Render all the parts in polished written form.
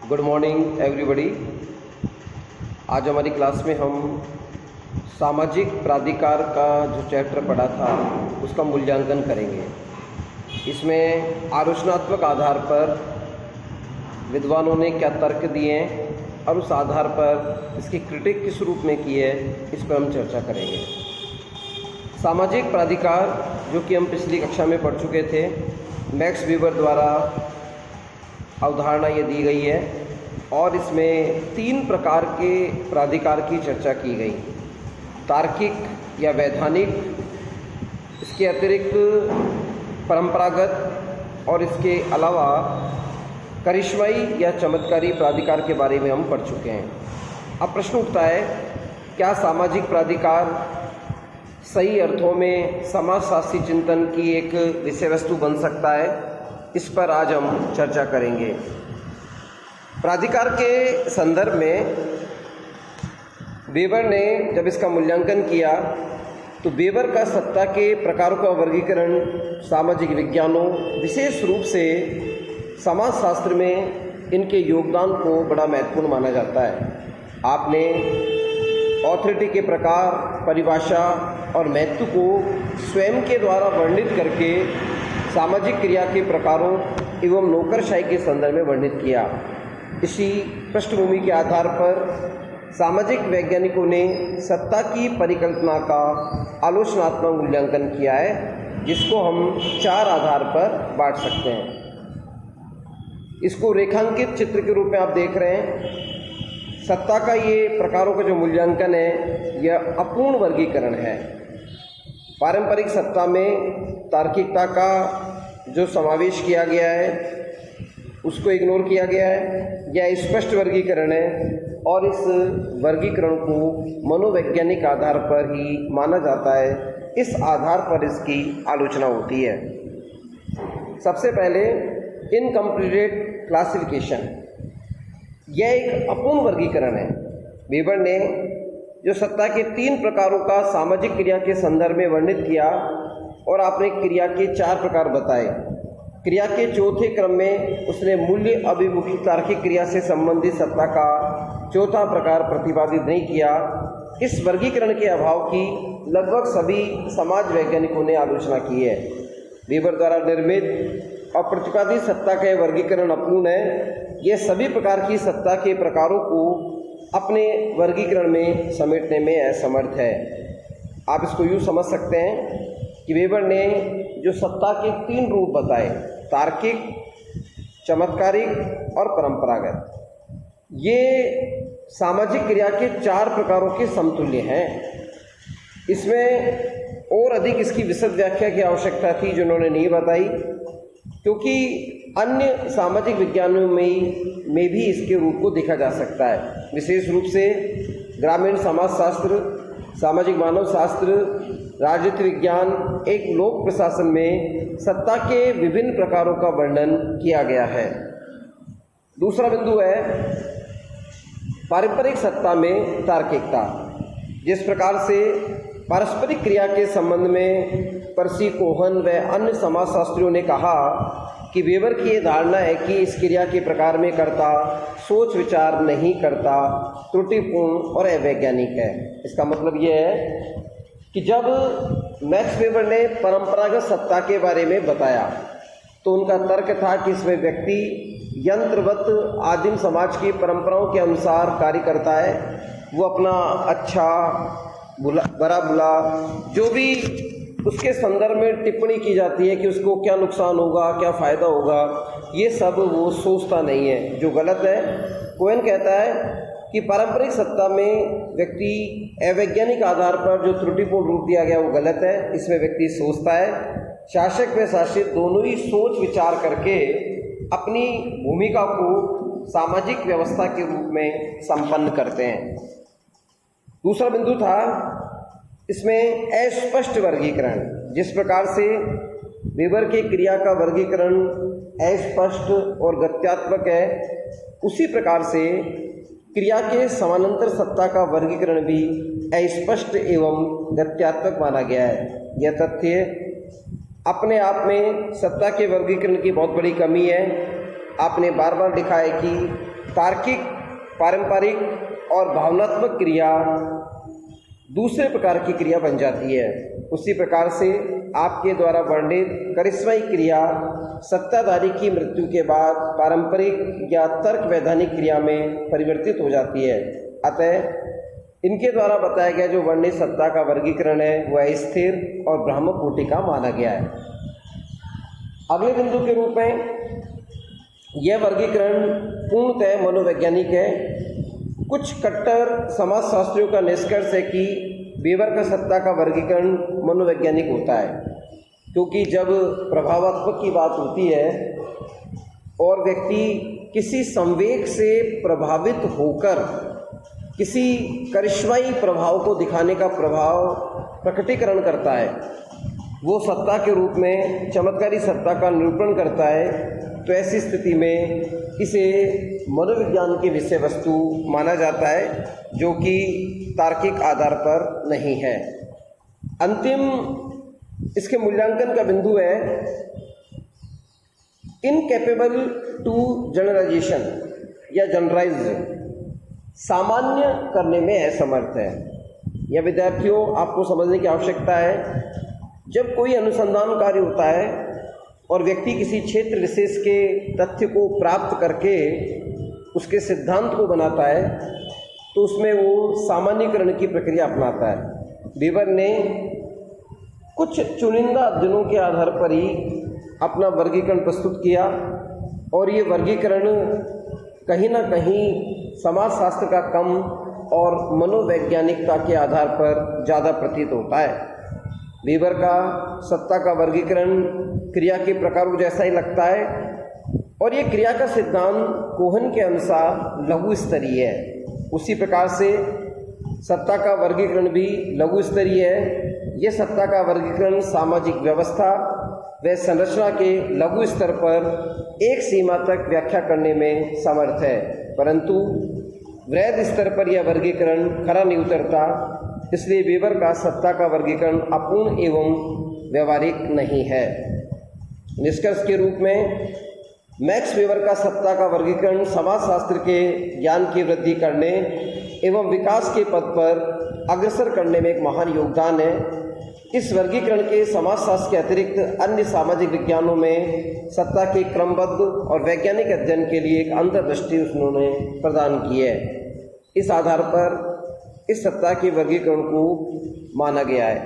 Good morning everybody. आज हमारी class में हम सामाजिक प्राधिकार का जो चैप्टर पढ़ा था उसका मूल्यांकन करेंगे। इसमें आलोचनात्मक आधार पर विद्वानों ने क्या तर्क दिए और उस आधार पर इसकी क्रिटिक किस रूप में की है, इस पर हम चर्चा करेंगे। सामाजिक प्राधिकार जो कि हम पिछली कक्षा में पढ़ चुके थे, मैक्स वीबर द्वारा अवधारणा ये दी गई है और इसमें 3 प्रकार के प्राधिकार की चर्चा की गई। तार्किक या वैधानिक, इसके अतिरिक्त परंपरागत और इसके अलावा करिश्माई या चमत्कारी प्राधिकार के बारे में हम पढ़ चुके हैं। अब प्रश्न उठता है, क्या सामाजिक प्राधिकार सही अर्थों में समाजशास्त्री चिंतन की एक विषय वस्तु बन सकता है? इस पर आज हम चर्चा करेंगे। प्राधिकार के संदर्भ में वेबर ने जब इसका मूल्यांकन किया तो वेबर का सत्ता के प्रकारों का वर्गीकरण सामाजिक विज्ञानों, विशेष रूप से समाजशास्त्र में इनके योगदान को बड़ा महत्वपूर्ण माना जाता है। आपने ऑथोरिटी के प्रकार, परिभाषा और महत्व को स्वयं के द्वारा वर्णित करके सामाजिक क्रिया के प्रकारों एवं नौकरशाही के संदर्भ में वर्णित किया। इसी पृष्ठभूमि के आधार पर सामाजिक वैज्ञानिकों ने सत्ता की परिकल्पना का आलोचनात्मक मूल्यांकन किया है, जिसको हम 4 आधार पर बांट सकते हैं। इसको रेखांकित चित्र के रूप में आप देख रहे हैं। सत्ता का ये प्रकारों का जो मूल्यांकन है, यह अपूर्ण वर्गीकरण है। पारंपरिक सत्ता में तार्किकता का जो समावेश किया गया है उसको इग्नोर किया गया है। यह स्पष्ट वर्गीकरण है और इस वर्गीकरण को मनोवैज्ञानिक आधार पर ही माना जाता है। इस आधार पर इसकी आलोचना होती है। सबसे पहले इनकम्प्लीट क्लासिफिकेशन, यह एक अपूर्ण वर्गीकरण है। वेबर ने जो सत्ता के 3 प्रकारों का सामाजिक क्रिया के संदर्भ में वर्णित किया और आपने क्रिया के 4 प्रकार बताए। क्रिया के चौथे क्रम में उसने मूल्य अभिमुखी तार्किक क्रिया से संबंधित सत्ता का चौथा प्रकार प्रतिपादित नहीं किया। इस वर्गीकरण के अभाव की लगभग सभी समाज वैज्ञानिकों ने आलोचना की है। वेबर द्वारा निर्मित और प्रतिपादित सत्ता का वर्गीकरण अपूर्ण है। यह सभी प्रकार की सत्ता के प्रकारों को अपने वर्गीकरण में समेटने में असमर्थ है। आप इसको यूँ समझ सकते हैं कि वेबर ने जो सत्ता के 3 रूप बताए, तार्किक, चमत्कारिक और परंपरागत, ये सामाजिक क्रिया के 4 प्रकारों के समतुल्य हैं। इसमें और अधिक इसकी विशद व्याख्या की आवश्यकता थी जो उन्होंने नहीं बताई, क्योंकि अन्य सामाजिक विज्ञानों में भी इसके रूप को देखा जा सकता है। विशेष रूप से ग्रामीण समाजशास्त्र, सामाजिक मानव शास्त्र, राजनीति विज्ञान, एक लोक प्रशासन में सत्ता के विभिन्न प्रकारों का वर्णन किया गया है। दूसरा बिंदु है पारंपरिक सत्ता में तार्किकता। जिस प्रकार से पारस्परिक क्रिया के संबंध में पर्सी कोहन व अन्य समाजशास्त्रियों ने कहा कि वेबर की ये धारणा है कि इस क्रिया के प्रकार में कर्ता सोच विचार नहीं करता, त्रुटिपूर्ण और अवैज्ञानिक है। इसका मतलब ये है कि जब मैक्स वेबर ने परंपरागत सत्ता के बारे में बताया तो उनका तर्क था कि इसमें व्यक्ति यंत्रवत आदिम समाज की परंपराओं के अनुसार कार्य करता है। वो अपना अच्छा बुरा बुला जो भी उसके संदर्भ में टिप्पणी की जाती है कि उसको क्या नुकसान होगा, क्या फ़ायदा होगा, ये सब वो सोचता नहीं है, जो गलत है। कोहेन कहता है कि पारंपरिक सत्ता में व्यक्ति अवैज्ञानिक आधार पर जो त्रुटिपूर्ण रूप दिया गया वो गलत है। इसमें व्यक्ति सोचता है। शासक व शासित दोनों ही सोच विचार करके अपनी भूमिका को सामाजिक व्यवस्था के रूप में संपन्न करते हैं। दूसरा बिंदु था इसमें अस्पष्ट वर्गीकरण। जिस प्रकार से वेबर के क्रिया का वर्गीकरण अस्पष्ट और गत्यात्मक है, उसी प्रकार से क्रिया के समानांतर सत्ता का वर्गीकरण भी अस्पष्ट एवं गत्यात्मक माना गया है। यह तथ्य अपने आप में सत्ता के वर्गीकरण की बहुत बड़ी कमी है। आपने बार बार लिखा है कि तार्किक, पारंपरिक और भावनात्मक क्रिया दूसरे प्रकार की क्रिया बन जाती है। उसी प्रकार से आपके द्वारा वर्णित करिश्माई क्रिया सत्ताधारी की मृत्यु के बाद पारंपरिक या तर्क वैधानिक क्रिया में परिवर्तित हो जाती है। अतः इनके द्वारा बताया गया जो वर्णित सत्ता का वर्गीकरण है वह स्थिर और ब्रह्मकोटि का माना गया है। अगले बिंदु के रूप में यह वर्गीकरण पूर्णतः मनोवैज्ञानिक है। कुछ कट्टर समाजशास्त्रियों का निष्कर्ष है कि वेबर का सत्ता का वर्गीकरण मनोवैज्ञानिक होता है, क्योंकि जब प्रभावात्मक की बात होती है और व्यक्ति किसी संवेग से प्रभावित होकर किसी करिश्माई प्रभाव को दिखाने का प्रकटीकरण करता है, वो सत्ता के रूप में चमत्कारी सत्ता का निरूपण करता है, तो ऐसी स्थिति में इसे मनोविज्ञान की विषय वस्तु माना जाता है, जो कि तार्किक आधार पर नहीं है। अंतिम इसके मूल्यांकन का बिंदु है इनकैपेबल टू जनरलाइजेशन या जनरलाइज, सामान्य करने में असमर्थ है। यह विद्यार्थियों आपको समझने की आवश्यकता है, जब कोई अनुसंधान कार्य होता है और व्यक्ति किसी क्षेत्र विशेष के तथ्य को प्राप्त करके उसके सिद्धांत को बनाता है, तो उसमें वो सामान्यीकरण की प्रक्रिया अपनाता है। वेबर ने कुछ चुनिंदा अध्ययनों के आधार पर ही अपना वर्गीकरण प्रस्तुत किया और ये वर्गीकरण कहीं ना कहीं समाजशास्त्र का कम और मनोवैज्ञानिकता के आधार पर ज़्यादा प्रतीत होता है। वेबर का सत्ता का वर्गीकरण क्रिया के प्रकारों जैसा ही लगता है और ये क्रिया का सिद्धांत कोहन के अनुसार लघु स्तरीय है। उसी प्रकार से सत्ता का वर्गीकरण भी लघु स्तरीय है। यह सत्ता का वर्गीकरण सामाजिक व्यवस्था व संरचना के लघु स्तर पर एक सीमा तक व्याख्या करने में समर्थ है, परंतु वृहद स्तर पर यह वर्गीकरण खरा नहीं उतरता। इसलिए वेबर का सत्ता का वर्गीकरण अपूर्ण एवं व्यवहारिक नहीं है। निष्कर्ष के रूप में मैक्स वेबर का सत्ता का वर्गीकरण समाजशास्त्र के ज्ञान की वृद्धि करने एवं विकास के पथ पर अग्रसर करने में एक महान योगदान है। इस वर्गीकरण के समाजशास्त्र के अतिरिक्त अन्य सामाजिक विज्ञानों में सत्ता के क्रमबद्ध और वैज्ञानिक अध्ययन के लिए एक अंतर्दृष्टि उन्होंने प्रदान की है। इस आधार पर इस सत्ता के वर्गीकरण को माना गया है।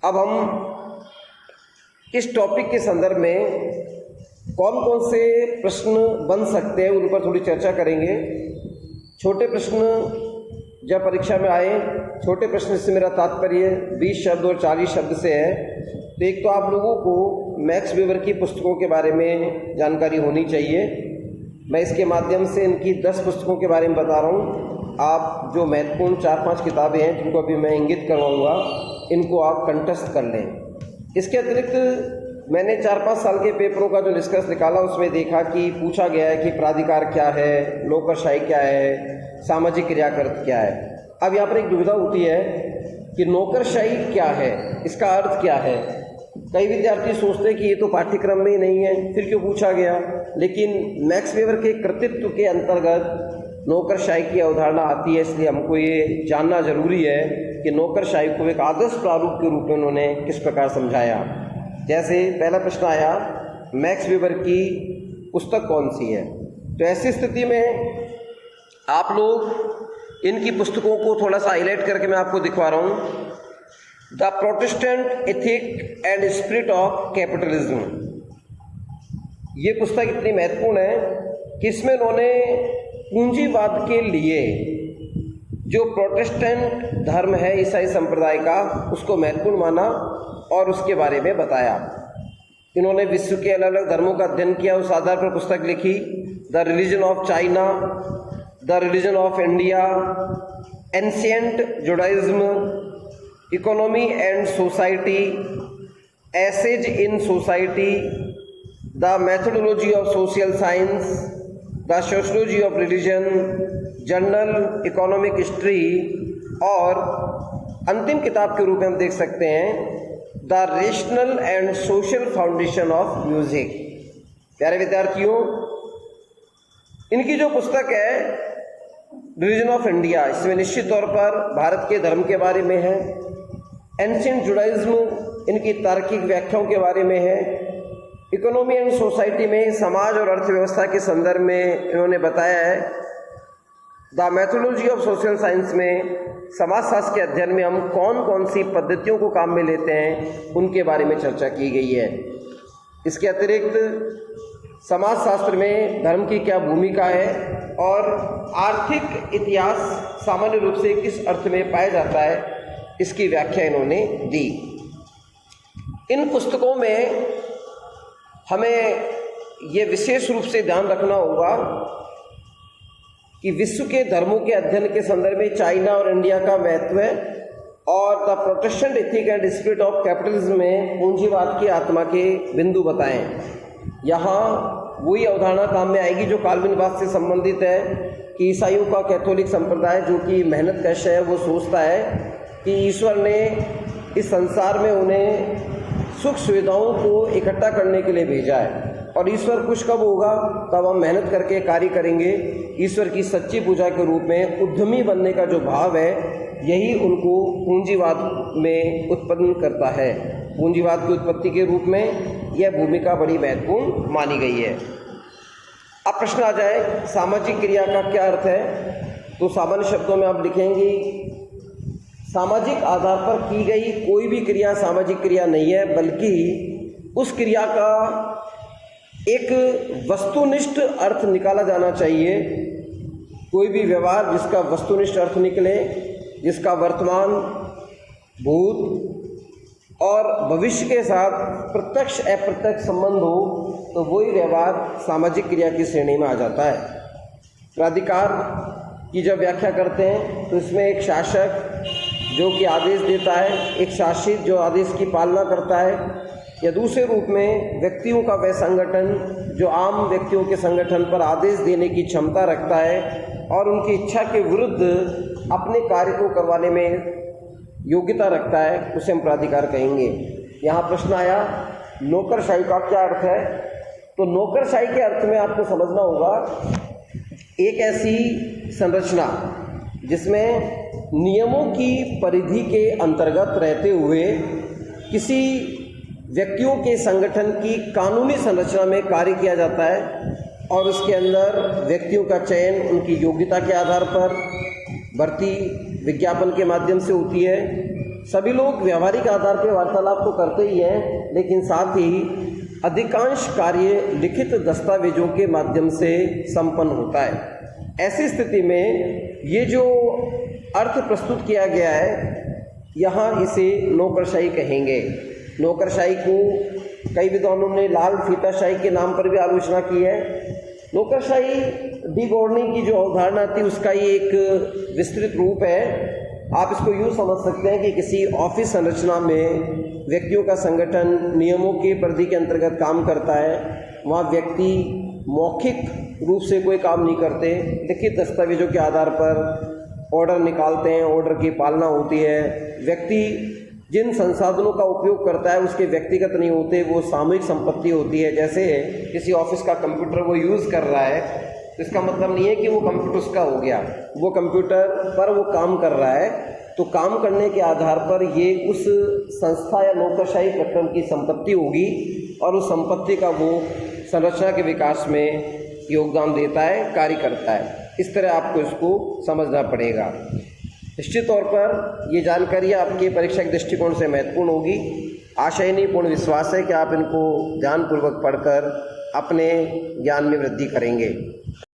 अब हम इस टॉपिक के संदर्भ में कौन कौन से प्रश्न बन सकते हैं उन पर थोड़ी चर्चा करेंगे। छोटे प्रश्न जब परीक्षा में आए, छोटे प्रश्न से मेरा तात्पर्य 20 शब्द और 40 शब्द से है। तो एक तो आप लोगों को मैक्स वेबर की पुस्तकों के बारे में जानकारी होनी चाहिए। मैं इसके माध्यम से इनकी 10 पुस्तकों के बारे में बता रहा हूँ। आप जो महत्वपूर्ण 4-5 किताबें हैं जिनको अभी मैं इंगित करवाऊँगा, इनको आप कंठस्थ कर लें। इसके अतिरिक्त मैंने 4-5 साल के पेपरों का जो निष्कर्ष निकाला उसमें देखा कि पूछा गया है कि प्राधिकार क्या है, नौकरशाही क्या है, सामाजिक क्रियाकर्त क्या है। अब यहाँ पर एक दुविधा होती है कि नौकरशाही क्या है, इसका अर्थ क्या है। कई विद्यार्थी सोचते हैं कि ये तो पाठ्यक्रम में ही नहीं है, फिर क्यों पूछा गया। लेकिन मैक्स वेबर के कृतित्व के अंतर्गत नौकरशाही की अवधारणा आती है, इसलिए हमको ये जानना जरूरी है कि नौकरशाही को एक आदर्श प्रारूप के रूप में उन्होंने किस प्रकार समझाया। जैसे पहला प्रश्न आया, मैक्स वेबर की पुस्तक कौन सी है। तो ऐसी स्थिति में आप लोग इनकी पुस्तकों को थोड़ा सा हाईलाइट करके मैं आपको दिखवा रहा हूँ। The Protestant ethic and spirit of capitalism, ये पुस्तक इतनी महत्वपूर्ण है कि इसमें उन्होंने पूंजीवाद के लिए जो प्रोटेस्टेंट धर्म है ईसाई संप्रदाय का, उसको महत्वपूर्ण माना और उसके बारे में बताया। इन्होंने विश्व के अलग अलग धर्मों का अध्ययन किया, उस आधार पर पुस्तक लिखी। The religion of China, the religion of India, ancient Judaism, economy and society, essays in society, the methodology of social science, the sociology of religion, journal economic history, और अंतिम किताब के रूप में हम देख सकते हैं the rational and social foundation of music. प्यारे विद्यार्थियों, इनकी जो पुस्तक है रिलीजन ऑफ इंडिया, इसमें निश्चित तौर पर भारत के धर्म के बारे में है, एंशिएंट जुडाइज्म इनकी तार्किक व्याख्याओं के बारे में है, इकोनॉमी एंड सोसाइटी में समाज और अर्थव्यवस्था के संदर्भ में इन्होंने बताया है, the methodology of social science में समाजशास्त्र के अध्ययन में हम कौन कौन सी पद्धतियों को काम में लेते हैं उनके बारे में चर्चा की गई है। इसके अतिरिक्त समाजशास्त्र में धर्म की क्या भूमिका है और आर्थिक इतिहास सामान्य रूप से किस अर्थ में पाया जाता है, इसकी व्याख्या इन्होंने दी। इन पुस्तकों में हमें ये विशेष रूप से ध्यान रखना होगा कि विश्व के धर्मों के अध्ययन के संदर्भ में चाइना और इंडिया का महत्व है और the Protestant ethic and spirit of capitalism में पूंजीवाद की आत्मा के बिंदु बताएं। यहाँ वही अवधारणा काम में आएगी जो काल्विनवाद से संबंधित है कि ईसाइयों का कैथोलिक संप्रदाय जो कि मेहनत कश है, वो सोचता है कि ईश्वर ने इस संसार में उन्हें सुख सुविधाओं को इकट्ठा करने के लिए भेजा है और ईश्वर खुश कब होगा, तब हम मेहनत करके कार्य करेंगे। ईश्वर की सच्ची पूजा के रूप में उद्यमी बनने का जो भाव है, यही उनको पूंजीवाद में उत्पन्न करता है। पूंजीवाद की उत्पत्ति के रूप में यह भूमिका बड़ी महत्वपूर्ण मानी गई है। अब प्रश्न आ जाए, सामाजिक क्रिया का क्या अर्थ है? तो सामान्य शब्दों में आप लिखेंगे, सामाजिक आधार पर की गई कोई भी क्रिया सामाजिक क्रिया नहीं है, बल्कि उस क्रिया का एक वस्तुनिष्ठ अर्थ निकाला जाना चाहिए। कोई भी व्यवहार जिसका वस्तुनिष्ठ अर्थ निकले, जिसका वर्तमान, भूत और भविष्य के साथ प्रत्यक्ष अप्रत्यक्ष संबंध हो, तो वही व्यवहार सामाजिक क्रिया की श्रेणी में आ जाता है। प्राधिकार की जब व्याख्या करते हैं तो इसमें एक शासक जो कि आदेश देता है, एक शासित जो आदेश की पालना करता है, या दूसरे रूप में व्यक्तियों का वह संगठन जो आम व्यक्तियों के संगठन पर आदेश देने की क्षमता रखता है और उनकी इच्छा के विरुद्ध अपने कार्य को करवाने में योग्यता रखता है, उसे हम प्राधिकार कहेंगे। यहाँ प्रश्न आया, नौकरशाही का क्या अर्थ है? तो नौकरशाही के अर्थ में आपको समझना होगा एक ऐसी संरचना जिसमें नियमों की परिधि के अंतर्गत रहते हुए किसी व्यक्तियों के संगठन की कानूनी संरचना में कार्य किया जाता है और उसके अंदर व्यक्तियों का चयन उनकी योग्यता के आधार पर भर्ती विज्ञापन के माध्यम से होती है। सभी लोग व्यवहारिक आधार पर वार्तालाप तो करते ही हैं, लेकिन साथ ही अधिकांश कार्य लिखित दस्तावेजों के माध्यम से संपन्न होता है। ऐसी स्थिति में ये जो अर्थ प्रस्तुत किया गया है, यहाँ इसे नौकरशाही कहेंगे। नौकरशाही को कई विद्वानों ने लाल फीताशाही के नाम पर भी आलोचना की है। नौकरशाही डी गॉर्डनी की जो अवधारणा थी उसका ही एक विस्तृत रूप है। आप इसको यूँ समझ सकते हैं कि किसी ऑफिस संरचना में व्यक्तियों का संगठन नियमों की परिधि के अंतर्गत काम करता है। वहाँ व्यक्ति मौखिक रूप से कोई काम नहीं करते, लिखित दस्तावेजों के आधार पर ऑर्डर निकालते हैं, ऑर्डर की पालना होती है। व्यक्ति जिन संसाधनों का उपयोग करता है उसके व्यक्तिगत नहीं होते, वो सामूहिक संपत्ति होती है। जैसे किसी ऑफिस का कंप्यूटर वो यूज़ कर रहा है, तो इसका मतलब नहीं है कि वो कंप्यूटर उसका हो गया, वो कंप्यूटर पर वो काम कर रहा है। तो काम करने के आधार पर ये उस संस्था या नौकरशाही प्रक्रम की संपत्ति होगी और उस संपत्ति का वो संरचना के विकास में योगदान देता है, कार्य करता है। इस तरह आपको इसको समझना पड़ेगा। निश्चित तौर पर ये जानकारी आपके परीक्षा के दृष्टिकोण से महत्वपूर्ण होगी। आशा ही नहीं, पूर्ण विश्वास है कि आप इनको ध्यानपूर्वक पढ़कर अपने ज्ञान में वृद्धि करेंगे।